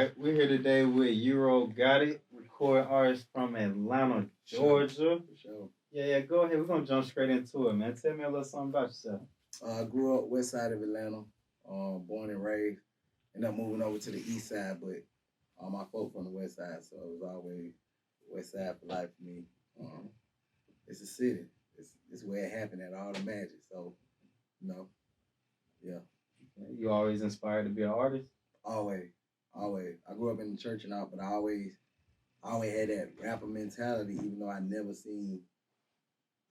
right, we're here today with Euro Gotit, recording artist from Atlanta, Georgia. For sure. Yeah, go ahead. We're gonna jump straight into it, man. Tell me a little something about yourself. I grew up west side of Atlanta, born and raised. Ended up moving over to the east side, but all my folk from the west side, so it was always west side for life for me. It's a city. It's where it happened at all the magic. So, yeah. You always inspired to be an artist? Always. I grew up in the church and all, but I always had that rapper mentality, even though I never seen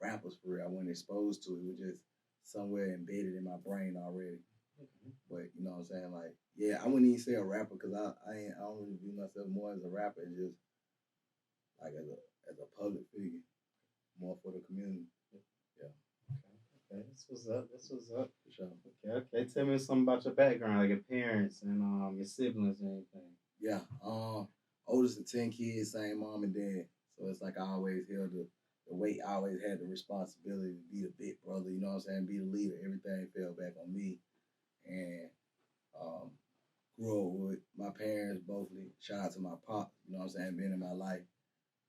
rappers for real. I wasn't exposed to it. It was just somewhere embedded in my brain already. But you know what I'm saying? Like, yeah, I wouldn't even say a rapper because I don't really view myself more as a rapper and just like as a public figure, more for the community. Yeah. Okay. This was up. For sure. Okay. Tell me something about your background, like your parents and your siblings and anything. Yeah. Oldest of 10 kids, same mom and dad. So it's like I always held the weight. I always had the responsibility to be the big brother. You know what I'm saying? Be the leader. Everything fell back on me. And grew up with my parents both. Shout out to my pop, you know what I'm saying, being in my life,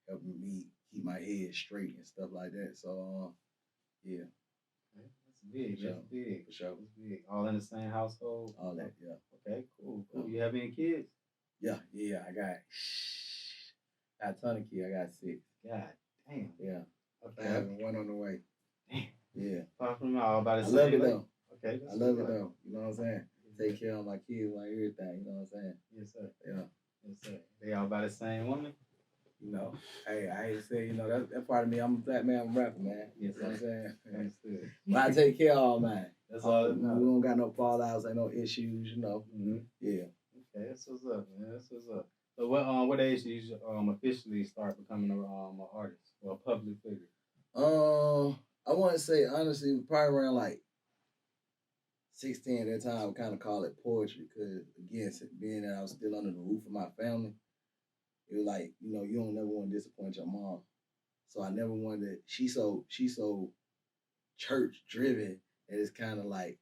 helping me keep my head straight and stuff like that. So, yeah. Okay. That's big. For That's big. For sure. That's big. All in the same household? All that, yeah. Okay, cool. You have any kids? Yeah. I got a ton of kids. I got 6. God damn. Yeah. Okay. I have one on the way. Damn. Yeah. Apart from all about it. I love it though. Okay. I love it though. You know what I'm saying? Take care of my kids, like everything. You know what I'm saying? Yes, sir. Yeah. Yes, sir. They all by the same woman? You know, hey, I hate to say, that part of me, I'm a black man, I'm a rapper, man. Yes, you know what I'm saying? Understood. But I take care of all mine. That's all that matters. We don't got no fallouts, ain't no issues, you know. Mm-hmm. Yeah. Okay, that's what's up, man. That's what's up. So what age did you officially start becoming an artist or a public figure? I want to say, honestly, probably around like 16 at that time. I would kind of call it poetry because, again, being that I was still under the roof of my family, it was like, you don't never want to disappoint your mom. So I never wanted to, she's so church driven that it's kind of like,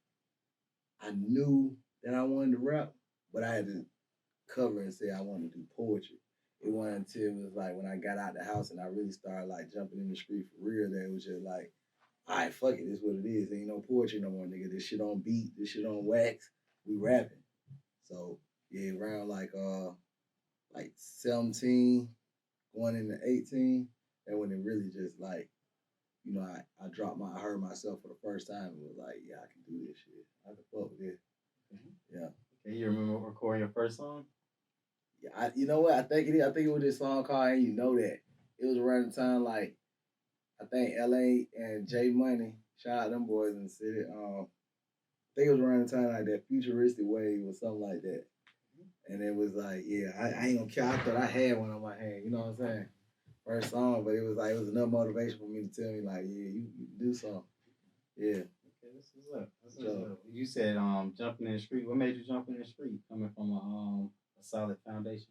I knew that I wanted to rap, but I had to cover and say I wanted to do poetry. It wasn't until it was like when I got out the house and I really started like jumping in the street for real that it was just like, all right, fuck it, this is what it is. Ain't no poetry no more, nigga. This shit on beat, this shit on wax, we rapping. So yeah, around like 17, going into 18, and when it really just like, I heard myself for the first time and was like, yeah, I can do this shit. I can fuck with this. Mm-hmm. Yeah. Okay, you remember recording your first song? Yeah, you know what? I think it is. I think it was this song called "And You Know That." It was around the time like I think LA and J Money, shout out them boys in the city. I think it was around the time like that futuristic wave or something like that. And it was like, yeah, I ain't gonna care. I thought I had one on my hand. You know what I'm saying? First song, but it was enough motivation for me to tell me like, yeah, you do something. Yeah. Okay, this is up. You said jumping in the street. What made you jump in the street? Coming from a solid foundation.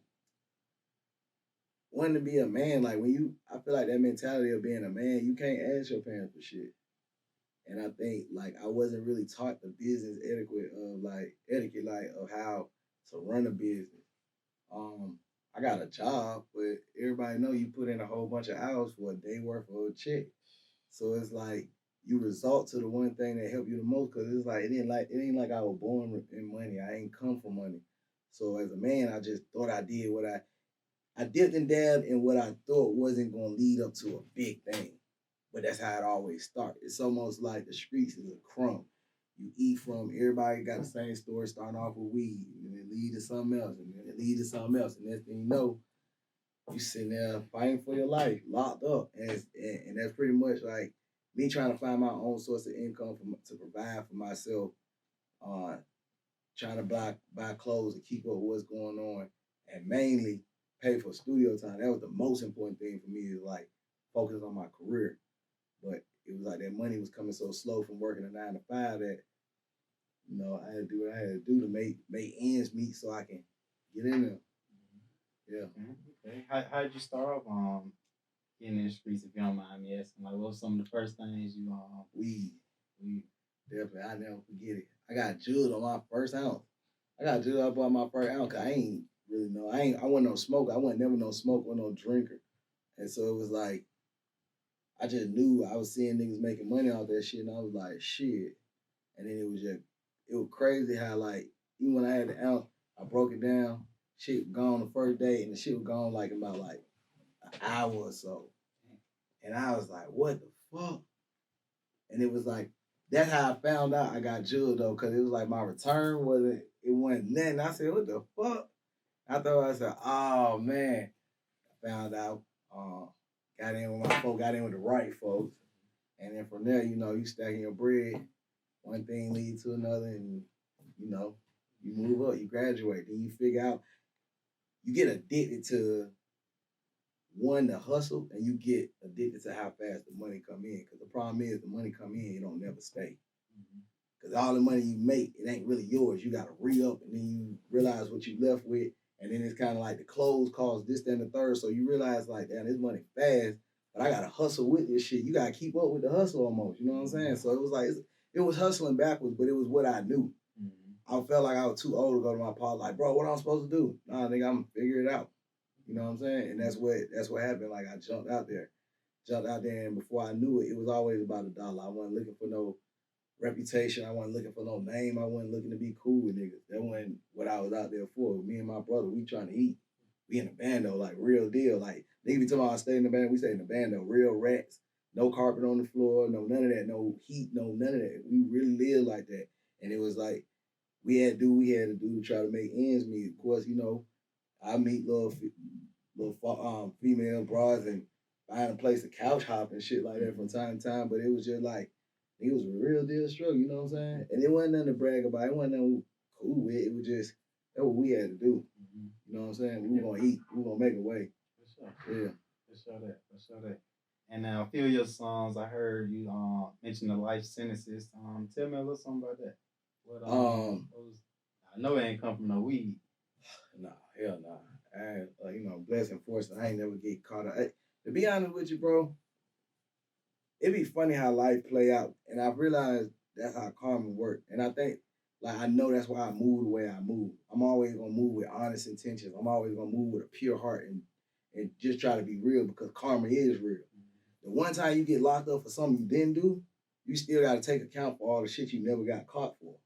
Wanting to be a man, like I feel like that mentality of being a man, you can't ask your parents for shit. And I think like I wasn't really taught the business etiquette of how to run a business. I got a job, but everybody know you put in a whole bunch of hours for a day worth of a check. So it's like you resort to the one thing that helped you the most because it's like it ain't like I was born in money. I ain't come from money. So as a man, I just thought I did what I dipped and dabbed in what I thought wasn't gonna lead up to a big thing. But that's how it always started. It's almost like the streets is a crumb. You eat from, everybody got the same story, starting off with weed, and then it lead to something else, and then it lead to something else. And next thing you know, you sitting there fighting for your life, locked up. And that's pretty much like me trying to find my own source of income to provide for myself, trying to buy clothes to keep up with what's going on, and mainly pay for studio time. That was the most important thing for me, is like focus on my career. But it was like that money was coming so slow from working a 9 to 5 that, I had to do what I had to do to make ends meet so I can get in there. Yeah. Okay. How did you start off getting in the streets, if you don't mind me asking? Like, what were some of the first things you Weed. Definitely, I never forget it. I got jeweled on my first ounce. I bought my first ounce because I ain't really know. I wasn't no smoker. I wasn't never no smoker or no drinker. And so it was like, I just knew I was seeing niggas making money off that shit, and I was like, shit. And then it was crazy how like, even when I had the ounce, I broke it down, shit gone the first day, and the shit was gone like about like an hour or so. And I was like, what the fuck? And it was like, that's how I found out I got judged though, because it was like my return wasn't nothing. I said, what the fuck? I thought, I said, oh man. I found out, got in with my folks, got in with the right folks. And then from there, you stacking your bread, one thing leads to another, and you move up, you graduate, then you figure out, you get addicted to the hustle, and you get addicted to how fast the money come in. Because the problem is, the money come in, it don't never stay. Because all the money you make, it ain't really yours. You got to re-up, and then you realize what you left with, and then it's kind of like the clothes cost this, that, and the third. So you realize, like, damn, this money fast, but I got to hustle with this shit. You got to keep up with the hustle almost, you know what I'm saying? So it was like, it was hustling backwards, but it was what I knew. I felt like I was too old to go to my pops, like, bro, what am I supposed to do? Nah, nigga, I'm going to figure it out. You know what I'm saying? And that's what happened. Like, I jumped out there, and before I knew it, it was always about $1. I wasn't looking for no reputation. I wasn't looking for no name. I wasn't looking to be cool with niggas. That wasn't what I was out there for. Me and my brother, we trying to eat. We in the band though, like real deal. Like, niggas be talking about I stay in the band. We stay in the band though. Real rats. No carpet on the floor. No none of that. No heat. No none of that. We really live like that. And it was like, we had to do what we had to do to try to make ends meet. Of course, I meet little female bras and find a place to couch hop and shit like that from time to time. But it was just like, it was a real deal struggle, you know what I'm saying? And it wasn't nothing to brag about. It wasn't nothing cool with. It was just, that's what we had to do. You know what I'm saying? We were going to eat. We were going to make a way. For sure. Yeah. For sure that. And now, a few of your songs, I heard you mention the life sentences. Tell me a little something about that. I know it ain't come from no weed. Nah, hell nah. Blessing fortune. I ain't never get caught up. To be honest with you, bro, it'd be funny how life play out. And I've realized that's how karma work. And I think, like, I know that's why I move the way I move. I'm always going to move with honest intentions. I'm always going to move with a pure heart and just try to be real, because karma is real. The one time you get locked up for something you didn't do, you still got to take account for all the shit you never got caught for.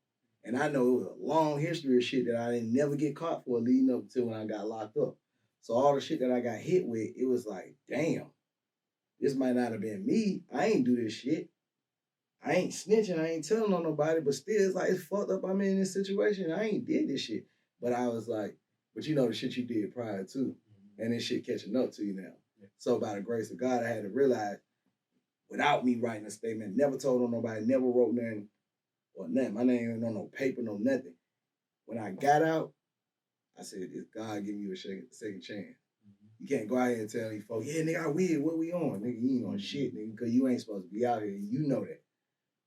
And I know it was a long history of shit that I didn't never get caught for leading up until when I got locked up. So all the shit that I got hit with, it was like, damn, this might not have been me. I ain't do this shit. I ain't snitching. I ain't telling on nobody. But still, it's like, it's fucked up. I'm in this situation. I ain't did this shit. But I was like, but you know the shit you did prior to. And this shit catching up to you now. So by the grace of God, I had to realize, without me writing a statement, never told on nobody, never wrote nothing or nothing. My name ain't on no paper, no nothing. When I got out, I said, it's God giving you a second chance. You can't go out here and tell these folks, yeah, nigga, I weird, what we on? Nigga, you ain't on shit, nigga, because you ain't supposed to be out here. You know that.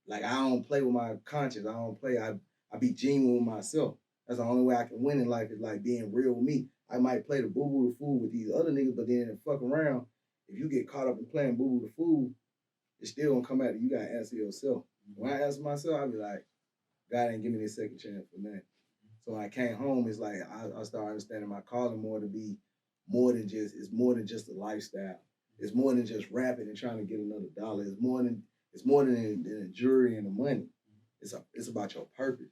Like, I don't play with my conscience. I don't play. I be genuine with myself. That's the only way I can win in life, is like being real with me. I might play the boo-boo the fool with these other niggas, but then fuck around. If you get caught up in playing boo-boo the fool, it's still gonna come out and you gotta answer yourself. When I answer myself, I be like, God ain't give me this second chance for nothing. So when I came home, it's like I started understanding my calling more to be more than just a lifestyle. It's more than just rapping and trying to get another dollar. It's more than the jury and the money. It's about your purpose.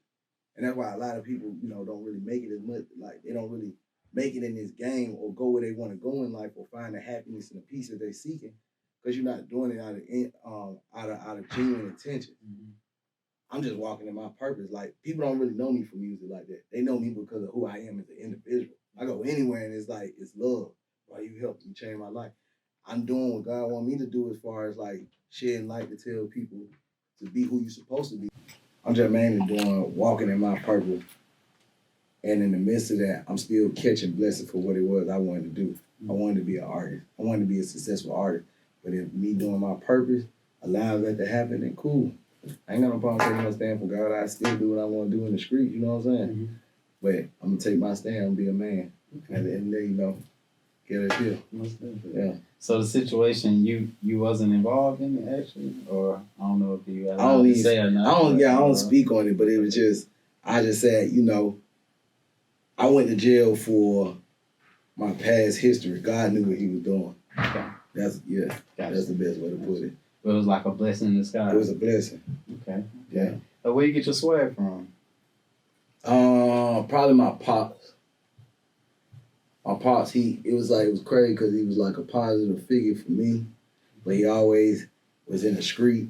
And that's why a lot of people, don't really make it as much, like they don't really make it in this game or go where they want to go in life or find the happiness and the peace that they're seeking, because you're not doing it out of genuine intention. I'm just walking in my purpose. Like, people don't really know me for music like that. They know me because of who I am as an individual. I go anywhere and it's like, it's love. Why you helped me change my life. I'm doing what God want me to do as far as like shedding light to tell people to be who you're supposed to be. I'm just mainly walking in my purpose. And in the midst of that, I'm still catching blessings for what it was I wanted to do. I wanted to be an artist. I wanted to be a successful artist. But if me doing my purpose allows that to happen, then cool. I ain't got no problem taking no stand for God. I still do what I want to do in the street, you know what I'm saying? But I'm going to take my stand and be a man. At the end of the day, get it here. Yeah. So the situation, you wasn't involved in it actually? Or I don't know if you allowed to say or not. I don't speak on it, but it was just, I just said, I went to jail for my past history. God knew what He was doing. Okay. That's that's the best way to put it. It was like a blessing in disguise. It was a blessing. Okay. Yeah. So where you get your swag from? Probably my pops. My pops, it was crazy because he was like a positive figure for me, but he always was in the street,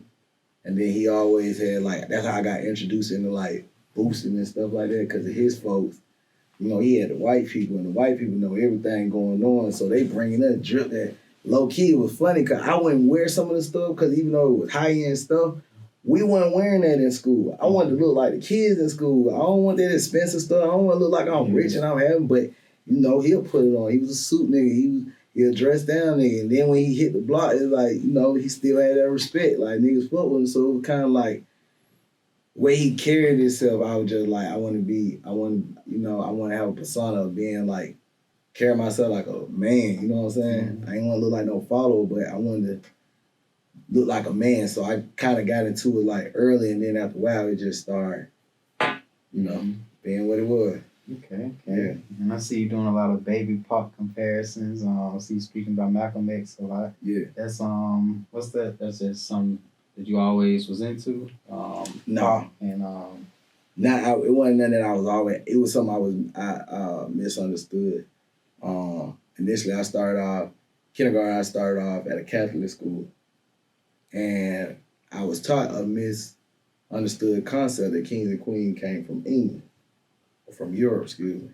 and then he always had like, that's how I got introduced into like boosting and stuff like that because of his folks. You know, he had the white people, and the white people know everything going on, so they bringing that drip that low key. It was funny because I wouldn't wear some of the stuff because even though it was high end stuff, we weren't wearing that in school. I wanted to look like the kids in school. I don't want that expensive stuff. I don't want to look like I'm rich and I'm having, but you know, he'll put it on. He was a suit nigga. He a dressed down nigga. And then when he hit the block, it's like, you know, he still had that respect. Like, niggas fuck with him. So it was kind of like, the way he carried himself, I was just like, I want to have a persona of being like, carry myself like a man. You know what I'm saying? I ain't want to look like no follower, but I wanted to look like a man. So I kind of got into it like early. And then after a while, it just started, you know, being what it was. Okay. Yeah. And I see you doing a lot of baby pop comparisons. I see you speaking about Malcolm X a lot. Yeah. That's what's that? That's just something that you always was into. No. And it wasn't nothing that I was always. It was something I misunderstood. Initially, I started off kindergarten. I started off at a Catholic school, and I was taught a misunderstood concept that kings and queens came from England. From Europe, excuse me.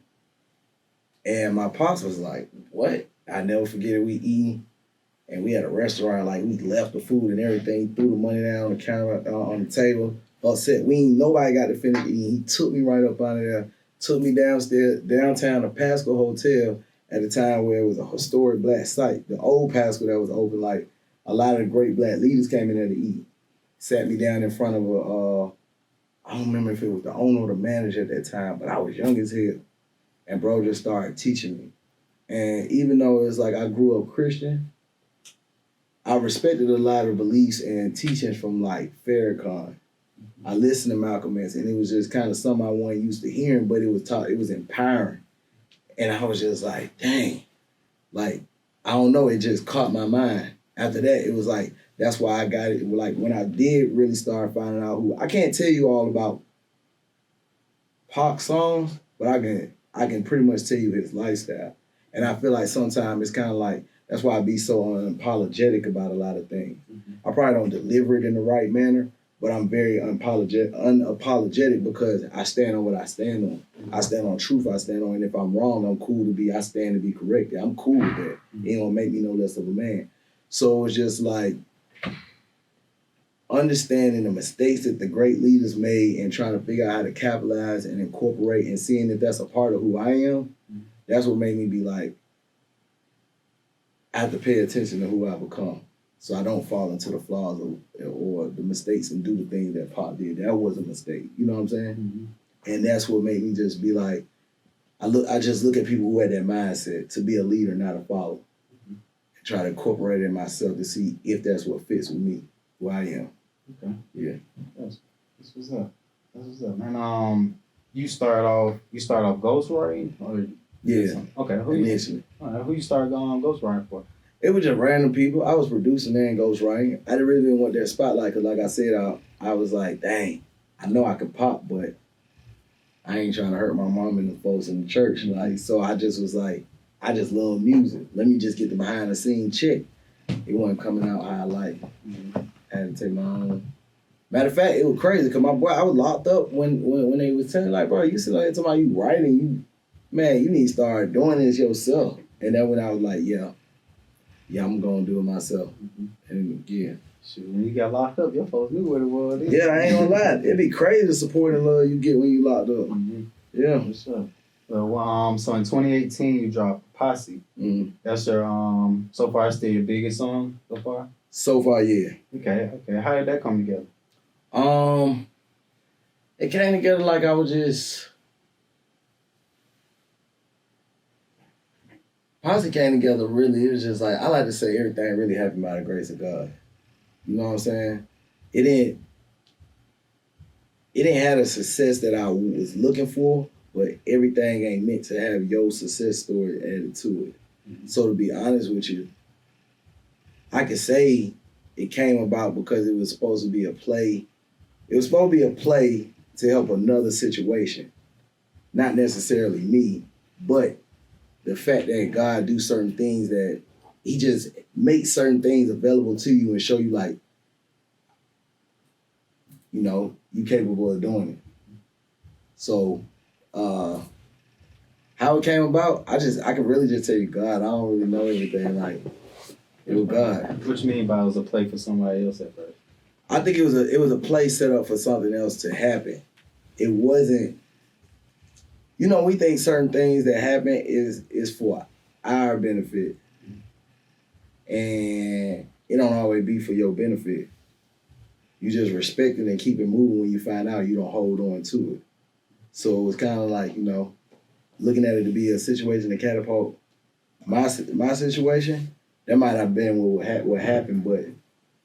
And my pops was like, what? I never forget it. We eating, and we had a restaurant, like we left the food and everything, threw the money down on the counter, on the table, upset. Nobody got to finish eating. He took me right up out of there, took me downtown to Pasco Hotel at the time where it was a historic black site. The old Pasco that was open, like a lot of the great black leaders came in there to eat. Sat me down in front of I don't remember if it was the owner or the manager at that time, but I was young as hell. And bro just started teaching me. And even though it's like I grew up Christian, I respected a lot of beliefs and teachings from like Farrakhan. I listened to Malcolm X, and it was just kind of something I wasn't used to hearing, but it was empowering. And I was just like, dang. Like, I don't know, it just caught my mind. After that, it was like, that's why I got it. Like, when I did really start finding out I can't tell you all about Pac songs, but I can pretty much tell you his lifestyle. And I feel like sometimes it's kind of like, that's why I be so unapologetic about a lot of things. I probably don't deliver it in the right manner, but I'm very unapologetic because I stand on what I stand on. I stand on truth, I stand on, and if I'm wrong, I stand to be corrected. I'm cool with that. It ain't gonna make me no less of a man. So it's just like, understanding the mistakes that the great leaders made and trying to figure out how to capitalize and incorporate and seeing that that's a part of who I am, that's what made me be like, I have to pay attention to who I become so I don't fall into the flaws or the mistakes and do the things that Pop did. That was a mistake. You know what I'm saying? And that's what made me just be like, I just look at people who had that mindset to be a leader, not a follower. And try to incorporate it in myself to see if that's what fits with me, who I am. Okay. Yeah. That's what's up. That's what's up. And you start off ghostwriting or okay. Who you started going ghostwriting for? It was just random people. I was producing and ghostwriting. I didn't really want that spotlight because, like I said, I was like, dang, I know I could pop, but I ain't trying to hurt my mom and the folks in the church. Like, so I just was like, I just love music. Let me just get the behind the scenes check. It wasn't coming out how I like it. I had to take my own. Matter of fact, it was crazy because my boy, I was locked up when they was telling like, bro, you sit there talking about you writing, you need to start doing this yourself. And then when I was like, yeah, I'm gonna do it myself. And yeah. Shoot, when you got locked up, your folks knew what it was. Yeah, I ain't gonna lie. It'd be crazy the support and love you get when you locked up. Yeah. For sure. So in 2018 you dropped Posse. That's your so far still your biggest song so far? So far, yeah. Okay. How did that come together? It came together like I was just. Posse came together really. It was just like, I like to say everything really happened by the grace of God. You know what I'm saying? It didn't have the success that I was looking for, but everything ain't meant to have your success story added to it. Mm-hmm. So to be honest with you, I could say it came about because it was supposed to be a play. It was supposed to be a play to help another situation. Not necessarily me, but the fact that God do certain things that he just makes certain things available to you and show you like, you know, you capable of doing it. So how it came about, I can really just tell you God. I don't really know anything. Like, it was God. What you mean by it was a play for somebody else at first? I think it was a play set up for something else to happen. It wasn't, you know, we think certain things that happen is for our benefit. And it don't always be for your benefit. You just respect it and keep it moving when you find out you don't hold on to it. So it was kind of like, you know, looking at it to be a situation to catapult my situation. That might have been what happened, but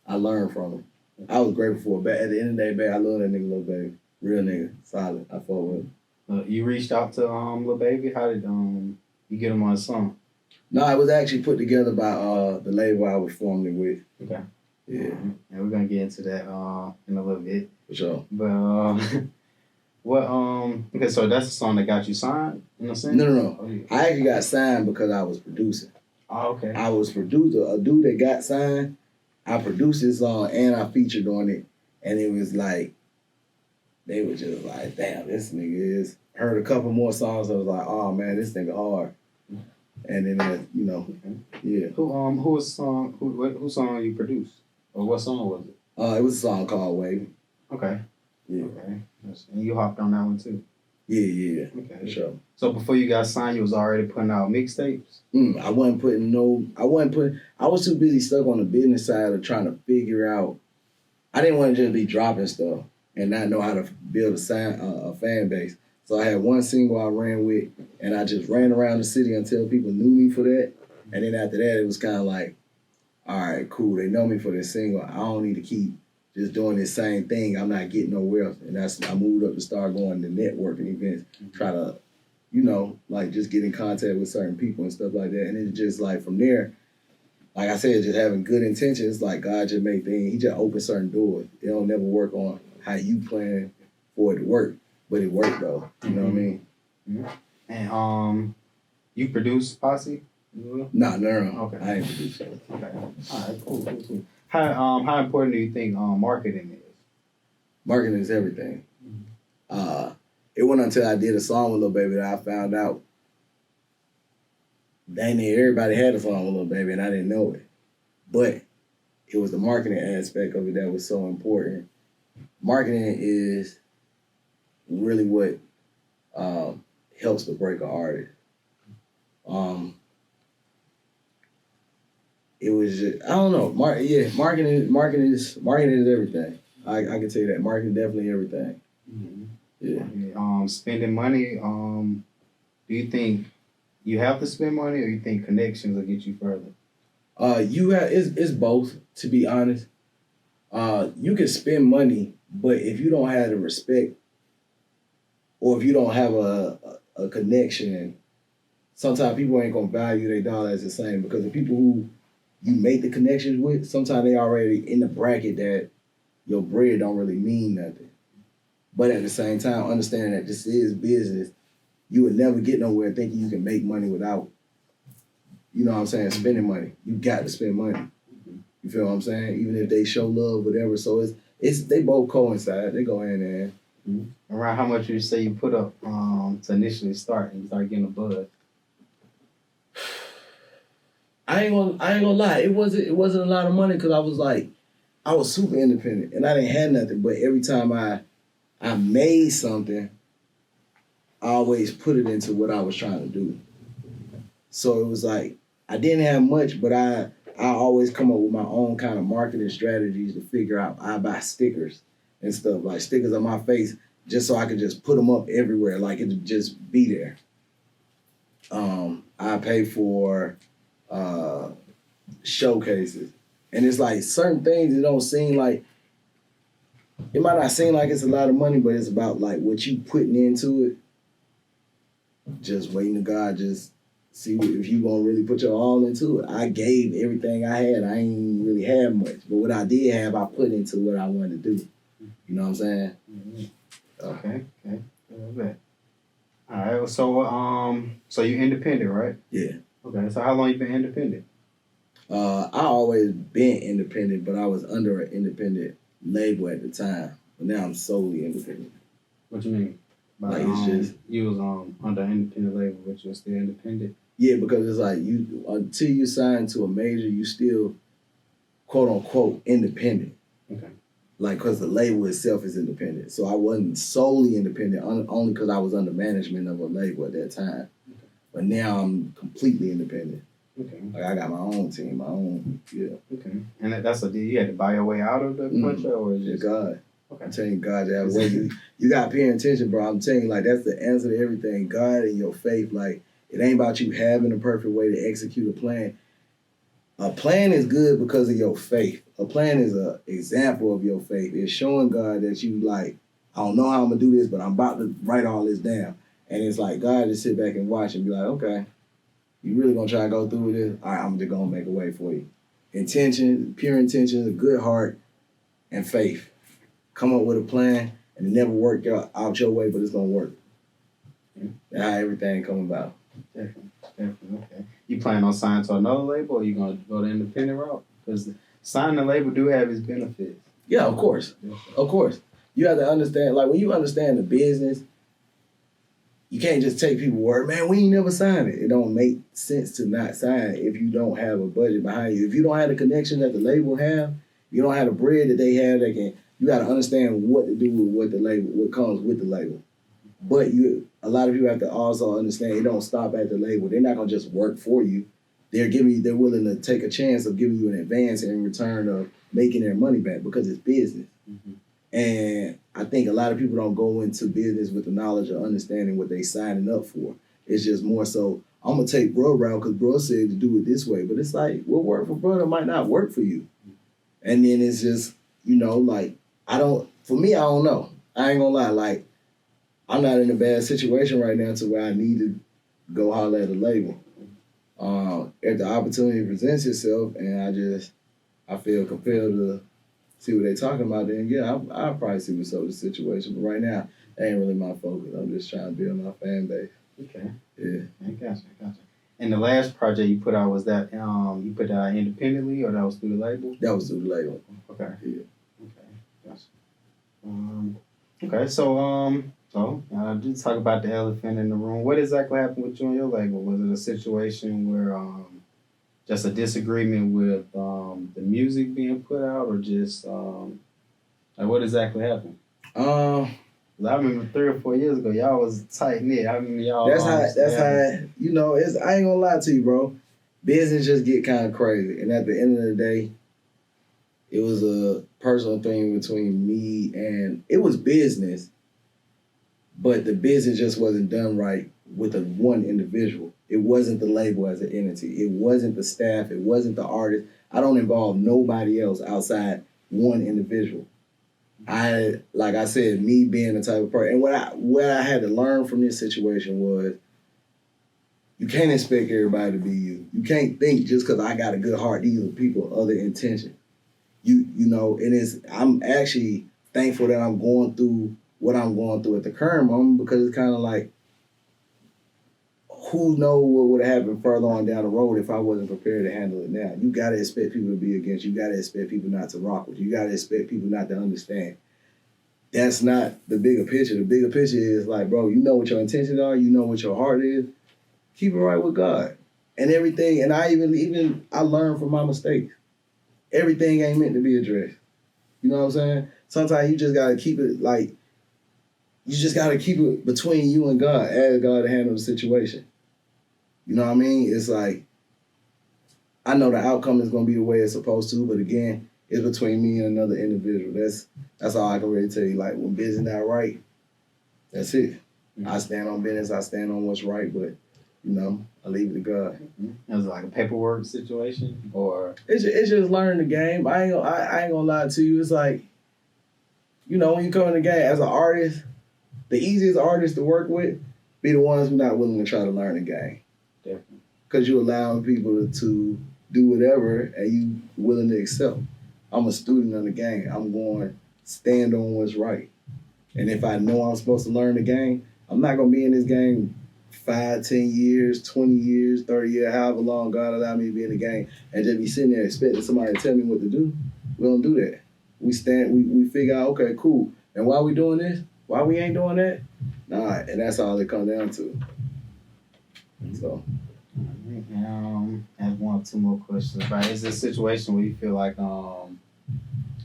I learned from it. I was grateful for it. But at the end of the day, babe, I love that nigga, Lil Baby. Real nigga, solid. I fuck with him. You reached out to Lil Baby. How did you get him on a song? No, it was actually put together by the label I was formerly with. Okay. Yeah. And we're gonna get into that in a little bit. For sure. But what okay, so that's the song that got you signed, in a sense? No. Oh, yeah. I actually got signed because I was producing. Oh, okay. I was producer. A dude that got signed, I produced his song and I featured on it. And it was like, they were just like, damn, this nigga is. Heard a couple more songs. I was like, oh man, this nigga hard. And then, you know, yeah. Whose song you produced? Or what song was it? It was a song called Wavy. Okay. Yeah. Okay. And you hopped on that one too? Yeah. Okay. For sure. So before you got signed, you was already putting out mixtapes? I was too busy stuck on the business side of trying to figure out. I didn't want to just be dropping stuff and not know how to build a fan base. So I had one single I ran with, and I just ran around the city until people knew me for that. And then after that, it was kind of like, all right, cool. They know me for this single. I don't need to keep just doing this same thing. I'm not getting nowhere else. And I moved up to start going to networking events, try to, you know, like just get in contact with certain people and stuff like that. And it's just like from there, like I said, just having good intentions, like God just made things, he just opened certain doors. It don't never work on how you plan for it to work, but it worked though. You know what I mean? Mm-hmm. And you produce Posse? No. Okay. I ain't produced it. Okay. All right, cool. How important do you think marketing is? Marketing is everything. It wasn't until I did a song with Lil Baby that I found out dang near everybody had a song with Lil Baby and I didn't know it. But it was the marketing aspect of it that was so important. Marketing is really what helps to break an artist. It was just, I don't know. Marketing is everything. I can tell you that. Marketing definitely everything. Mm-hmm. Yeah. Spending money, do you think you have to spend money or you think connections will get you further? It's both, to be honest. You can spend money, but if you don't have the respect or if you don't have a connection, sometimes people ain't gonna value their dollar as the same because the people who you make the connections with, sometimes they already in the bracket that your bread don't really mean nothing. But at the same time, understanding that this is business, you would never get nowhere thinking you can make money without, you know what I'm saying, spending money. You got to spend money. You feel what I'm saying? Even if they show love, whatever. So it's they both coincide. They go hand in hand. Mm-hmm. Around how much would you say you put up to initially start and start getting a buzz? I ain't gonna lie. It wasn't a lot of money because I was super independent and I didn't have nothing. But every time I made something, I always put it into what I was trying to do. So it was like I didn't have much, but I always come up with my own kind of marketing strategies to figure out. I buy stickers and stuff, like stickers on my face, just so I could just put them up everywhere, like it would just be there. I pay for showcases. And it's like certain things that don't seem like, it might not seem like it's a lot of money, but it's about like what you putting into it. just waiting to God, just see if you gonna really put your all into it. I gave everything I had. I ain't really had much, but what I did have, I put into what I wanted to do. You know what I'm saying? Mm-hmm. Okay. Okay. All right. So you independent, right? Yeah. Okay. So how long you been independent? I always been independent, but I was under an independent label at the time. But now I'm solely independent. What you mean? Like it's just you was under an independent label, but you're still independent. Yeah, because it's like you until you sign to a major, you still quote unquote independent. Okay. Like, because the label itself is independent. So I wasn't solely independent only because I was under management of a label at that time. Okay. But now I'm completely independent. Okay. Like, I got my own team, my own, yeah. Okay. And that's a deal. You had to buy your way out of the country, or is it God? Okay. I'm telling you, God, that way you got paying attention, bro. I'm telling you, like, that's the answer to everything. God and your faith, like, it ain't about you having a perfect way to execute a plan. A plan is good because of your faith. A plan is an example of your faith. It's showing God that you like, I don't know how I'm going to do this, but I'm about to write all this down. And it's like God just sit back and watch and be like, okay, you really going to try to go through with this? All right, I'm just going to make a way for you. Intention, pure intention, a good heart, and faith. Come up with a plan, and it never worked out your way, but it's going to work. That's how everything come about. Definitely. Okay. You plan on signing to another label, or you gonna go the independent route? Because signing a label do have its benefits. Yeah, of course. Of course. You have to understand, like, when you understand the business, you can't just take people's word. Man, we ain't never signed it. It don't make sense to not sign if you don't have a budget behind you. If you don't have the connection that the label have, you don't have the bread that they have you got to understand what to do with what comes with the label. But a lot of people have to also understand it don't stop at the label. They're not gonna just work for you. They're willing to take a chance of giving you an advance in return of making their money back because it's business. Mm-hmm. And I think a lot of people don't go into business with the knowledge of understanding what they signing up for. It's just more so, I'm gonna take bro route because bro said to do it this way. But it's like, what work for brother might not work for you. And then it's just, like, I don't know. I ain't gonna lie, like, I'm not in a bad situation right now to where I need to go holler at a label. If the opportunity presents itself and I feel compelled to see what they're talking about, then yeah, I'll probably see what's up with the situation. But right now, that ain't really my focus. I'm just trying to build my fan base. Okay. Yeah. I gotcha. And the last project you put out, was that you put that out independently, or that was through the label? That was through the label. Okay. Yeah. Okay. Gotcha. Okay. So I did talk about the elephant in the room. What exactly happened with you and your label? Was it a situation where just a disagreement with the music being put out, or just like what exactly happened? I remember 3 or 4 years ago, y'all was tight knit. I remember y'all. That's how I ain't gonna lie to you, bro. Business just get kind of crazy, and at the end of the day, it was a personal thing between me and it was business. But the business just wasn't done right with one individual. It wasn't the label as an entity. It wasn't the staff. It wasn't the artist. I don't involve nobody else outside one individual. Like I said, me being the type of person, and what I had to learn from this situation was, you can't expect everybody to be you. You can't think just because I got a good heart, these are people with other intention. I'm actually thankful that I'm going through what I'm going through at the current moment, because it's kind of like, who knows what would have happened further on down the road if I wasn't prepared to handle it now. You got to expect people to be against you. You got to expect people not to rock with you. You got to expect people not to understand. That's not the bigger picture. The bigger picture is like, bro, you know what your intentions are. You know what your heart is. Keep it right with God. And everything, and I learned from my mistakes. Everything ain't meant to be addressed. You know what I'm saying? Sometimes you just got to keep it like, you just got to keep it between you and God. Ask God to handle the situation. You know what I mean? It's like, I know the outcome is going to be the way it's supposed to, but again, it's between me and another individual. That's all I can really tell you. Like, when business not right, that's it. Mm-hmm. I stand on business. I stand on what's right, but, I leave it to God. Mm-hmm. It was like a paperwork situation, or? It's just learning the game. I ain't going to lie to you. It's like, when you come in the game as an artist, the easiest artist to work with be the ones who not willing to try to learn the game. Definitely. Because you're allowing people to do whatever and you willing to accept. I'm a student of the game. I'm going to stand on what's right. And if I know I'm supposed to learn the game, I'm not going to be in this game 5, 10 years, 20 years, 30 years, however long God allowed me to be in the game, and just be sitting there expecting somebody to tell me what to do. We don't do that. We figure out, okay, cool. And why we doing this? Why we ain't doing that? Nah, and that's all it comes down to. So. I have 1 or 2 more questions. Right? Is this a situation where you feel like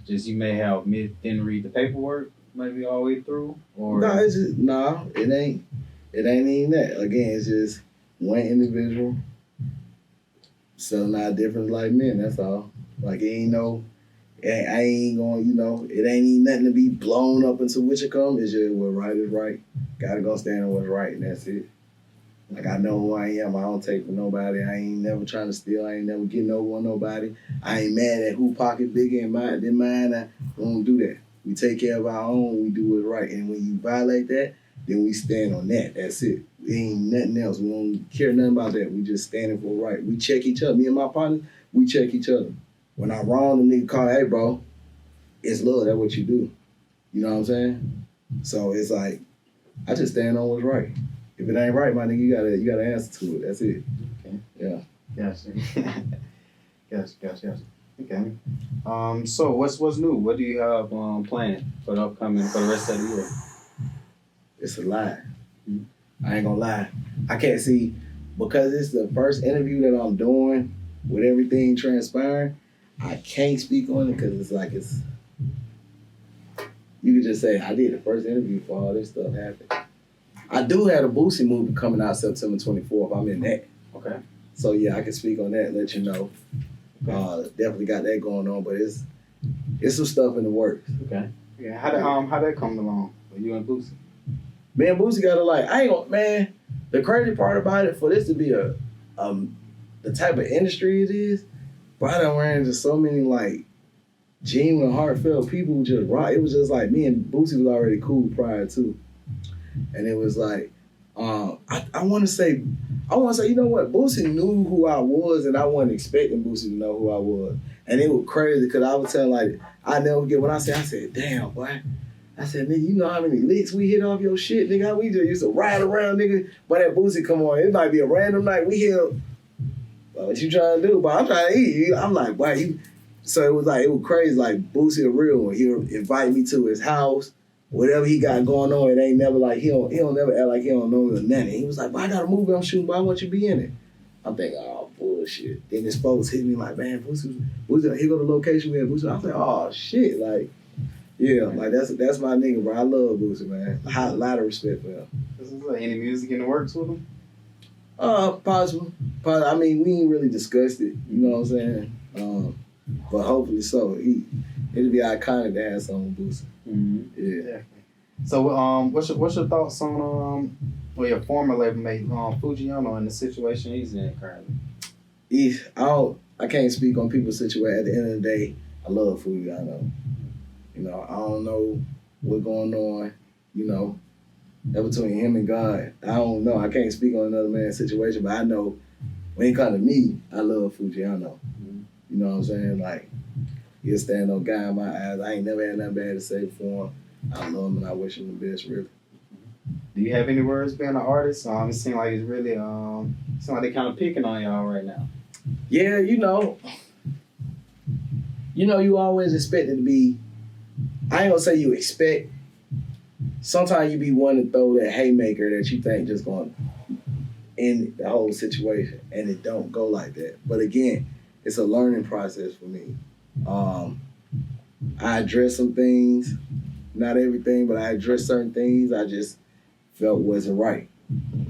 just you may have didn't read the paperwork maybe all the way through? Or No, it's just it ain't even that. Again, it's just one individual selling out different like men, that's all. Like it ain't I ain't going, it ain't even nothing to be blown up into which it comes. It's just what right is right. Gotta go stand on what's right, and that's it. Like I know who I am. I don't take from nobody. I ain't never trying to steal. I ain't never getting over on nobody. I ain't mad at who pocket bigger than mine. I don't do that. We take care of our own. We do what's right. And when you violate that, then we stand on that. That's it. It ain't nothing else. We don't care nothing about that. We just standing for right. We check each other. Me and my partner, we check each other. When I'm wrong, the nigga call, hey, bro, it's love. That's what you do. You know what I'm saying? So it's like, I just stand on what's right. If it ain't right, my nigga, you gotta answer to it. That's it. Okay. Yeah. Gotcha. Okay. So what's new? What do you have planned for the rest of the year? It's a lie. I ain't gonna lie. I can't see, because it's the first interview that I'm doing with everything transpiring, I can't speak on it because you could just say, I did the first interview for all this stuff happened. I do have a Boosie movie coming out September 24th. I'm in that. Okay. So yeah, I can speak on that, let you know. Definitely got that going on, but it's some stuff in the works. Okay. Yeah. How that come along with you and Boosie? Man, Boosie got the crazy part about it, for this to be the type of industry it is, but I done ran into so many like genuine, heartfelt people who just rock. It was just like me and Boosie was already cool prior to. And it was like, I want to say, you know what? Boosie knew who I was, and I wasn't expecting Boosie to know who I was. And it was crazy because I was telling, I never forget when I said, damn, boy. I said, nigga, you know how many licks we hit off your shit, nigga? How we just used to ride around, nigga. But that Boosie come on, it might be a random night. We hit, what you trying to do? But I'm trying to eat. I'm like, boy, you. So it was crazy. Like Boosie a real one. He'll invite me to his house. Whatever he got going on, it ain't never like he don't never act like he don't know nothing. He was like, "But I got a movie I'm shooting, but I want you to be in it." I'm thinking, "Oh bullshit." Then his folks hit me like, "Man, Boosie, here go the location we had Boosie." I was like, "Oh shit!" Like, yeah, like that's my nigga, bro. I love Boosie, man. A lot of respect for him. Is there any music in the works with him? Possible. I mean, we ain't really discussed it. You know what I'm saying? But hopefully so. It'll be iconic to have something with Boosie. Mm-hmm. Yeah. Definitely. So, what's your thoughts on your former label mate, Fujiano, and the situation he's in currently? I can't speak on people's situation. At the end of the day, I love Fujiano. You know, I don't know what's going on. You know, that between him and God. I don't know. I can't speak on another man's situation, but I know when it comes to me, I love Fujiano. Mm-hmm. You know what I'm saying? Like, he'll stand up guy in my eyes. I ain't never had nothing bad to say for him. I love him and I wish him the best, really. Do you have any words being an artist? It seems like it's really, seems like they're kind of picking on y'all right now. Yeah, you know, you always expect it to be, I ain't gonna say you expect, sometimes you be one to throw that haymaker that you think just gonna end the whole situation, and it don't go like that. But again, it's a learning process for me. I address some things, not everything, but I address certain things I just felt wasn't right. You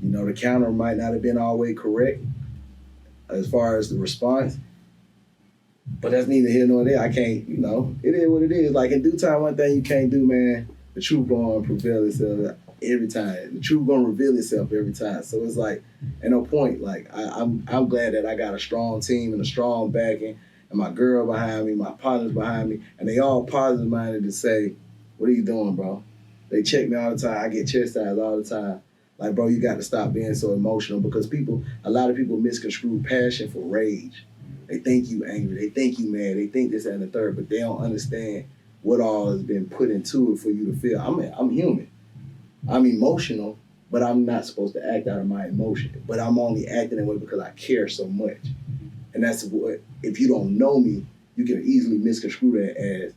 know, the counter might not have been always correct as far as the response, but that's neither here nor there. I can't, it is what it is. Like in due time, one thing you can't do, man, the truth gonna prevail itself every time. The truth gonna reveal itself every time. So it's like, at no point, like I'm glad that I got a strong team and a strong backing, and my girl behind me, my partners behind me, and they all positive minded to say, "What are you doing, bro?" They check me all the time. I get chastised all the time. Like, bro, you got to stop being so emotional because a lot of people misconstrue passion for rage. They think you angry, they think you mad, they think this and the third, but they don't understand what all has been put into it for you to feel. I'm human. I'm emotional, but I'm not supposed to act out of my emotion. But I'm only acting that way because I care so much. And that's what, if you don't know me, you can easily misconstrue that as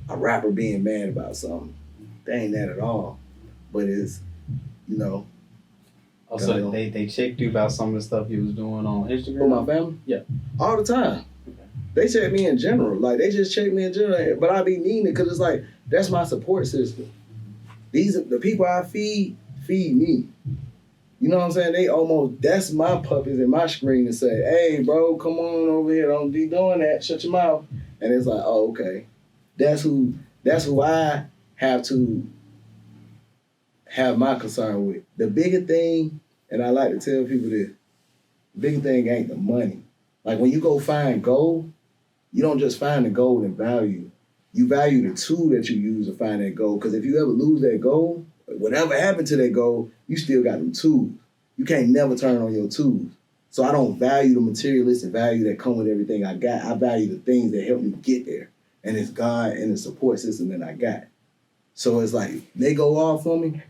a rapper being mad about something. That ain't that at all. But it's, you know. Also, they checked you about some of the stuff you was doing on Instagram? For my family? Yeah. All the time. Okay. They check me in general. Like, they just check me in general. But I be needing it because it's like, that's my support system. The people I feed me. You know what I'm saying? That's my puppies in my screen to say, hey, bro, come on over here. Don't be doing that. Shut your mouth. And it's like, oh, okay. That's who I have to have my concern with. The bigger thing, and I like to tell people this, the bigger thing ain't the money. Like when you go find gold, you don't just find the gold in value. You value the tool that you use to find that gold. Because if you ever lose that gold, whatever happened to that gold, you still got them tools. You can't never turn on your tools. So I don't value the materialistic value that come with everything I got. I value the things that help me get there. And it's God and the support system that I got. So it's like, they go off on me,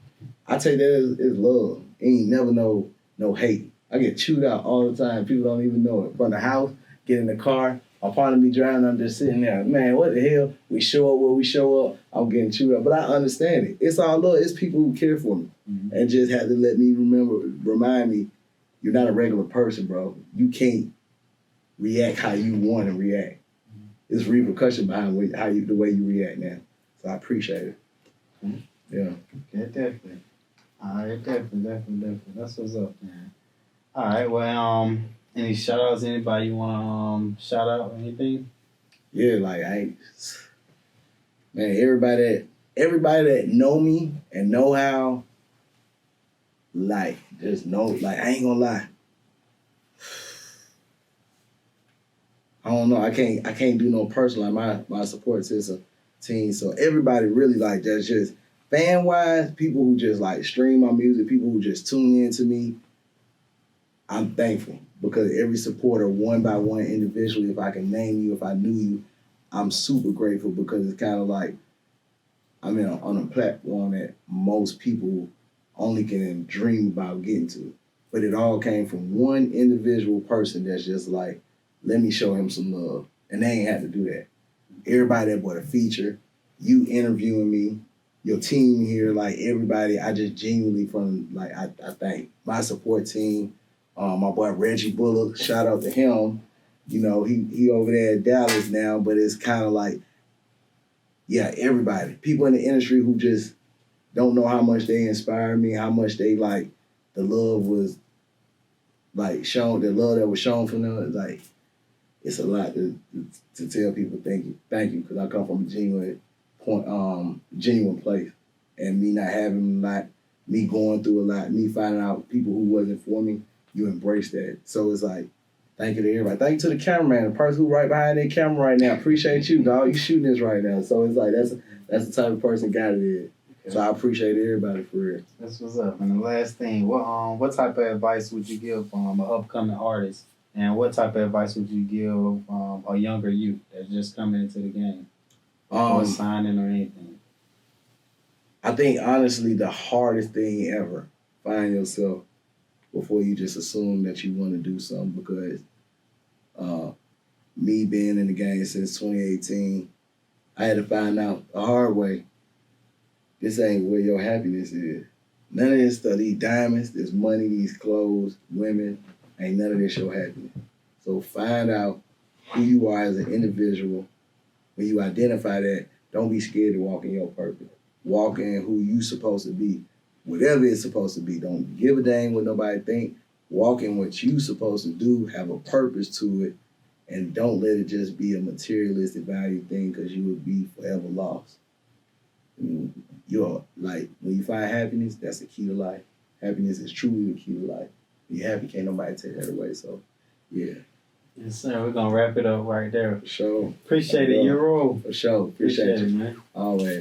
I take that as love. Ain't never no hate. I get chewed out all the time. People don't even know it. From the house, get in the car, a part of me driving, I'm just sitting there. Man, what the hell? We show up where we show up. I'm getting chewed up. But I understand it. It's all love. It's people who care for me. Mm-hmm. And just have to let me remind me, you're not a regular person, bro. You can't react how you want to react. Mm-hmm. There's repercussion behind the way you react now. So I appreciate it. Mm-hmm. Yeah. Yeah, definitely. All right, definitely. That's what's up, man. All right, well, any shout outs, anybody you want to shout out or anything? Yeah, like everybody that know me and know how, like, just know, like, I ain't gonna lie. I don't know, I can't do no personal, like my support system team. So everybody really like that's just fan wise, people who just like stream my music, people who just tune in to me. I'm thankful because every supporter, one by one, individually, if I can name you, if I knew you, I'm super grateful because it's kind of like I'm on a platform that most people only can dream about getting to. But it all came from one individual person that's just like, let me show him some love. And they ain't had to do that. Everybody that bought a feature, you interviewing me, your team here, like everybody, I just genuinely I thank my support team. My boy Reggie Bullock, shout out to him. You know, he over there at Dallas now, but it's kind of like, yeah, everybody. People in the industry who just don't know how much they inspire me, how much they like the love was like shown, the love that was shown from them. Like, it's a lot to tell people thank you, because I come from a genuine place. And me not having a lot, me going through a lot, me finding out people who wasn't for me, you embrace that. So it's like, thank you to everybody. Thank you to the cameraman, the person who right behind that camera right now. Appreciate you, dog. You shooting this right now. So it's like, that's the type of person God is. Okay. So I appreciate everybody for real. That's what's up. And the last thing, what type of advice would you give an upcoming artist? And what type of advice would you give a younger youth that's just coming into the game? Or signing or anything? I think, honestly, the hardest thing ever, find yourself before you just assume that you want to do something, because me being in the game since 2018, I had to find out the hard way, this ain't where your happiness is. None of this stuff, these diamonds, this money, these clothes, women, ain't none of this your happiness. So find out who you are as an individual. When you identify that, don't be scared to walk in your purpose. Walk in who you supposed to be. Whatever it's supposed to be. Don't give a dang what nobody think. Walk in what you supposed to do. Have a purpose to it. And don't let it just be a materialistic value thing, because you will be forever lost. You're like, when you find happiness, that's the key to life. Happiness is truly the key to life. When you're happy, can't nobody take that away. So, yeah. Yes, sir. We're going to wrap it up right there. For sure. Appreciate it, Euro. For sure. Appreciate you, man. Always.